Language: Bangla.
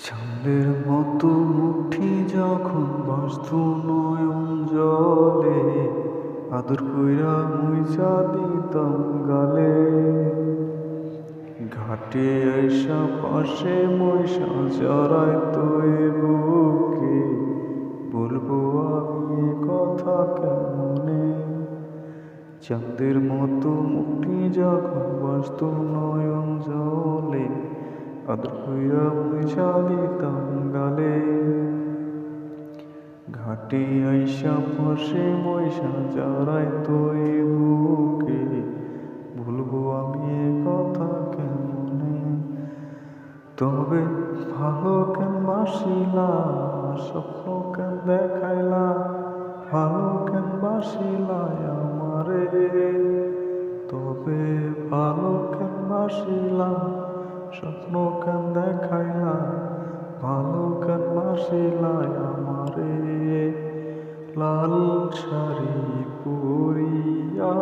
চাঁদের মতো মুঠি যখন বাস্তু নয়ন জলে, আদর কইরা মুইচা দিতাম গালে। ঘাটে আইসা পাশে মইসা জড়াইতো এ বুকে, বলবো আমি এ কথা কেমনে। চাঁদের মতো মুঠি যখন বাস্তু নয়ন জলে, আদর কইরা মুইচা দিতাম গালে। ঘাটে আইসা পাশে মইসা জড়াইতো এ বুকে, বলবো আমি এ কথা কেমনে। তবে ভালো কেন বাসিলা, স্বপ্ন কেন দেখাইলা, ভালো কেন বাসিলা আমারে। তবে ভালো কেন বাসিলা, স্বপ্ন কেন দেখাইলা, ভালো কেন বাসিলা আমারে। লাল শাড়ি পরিয়া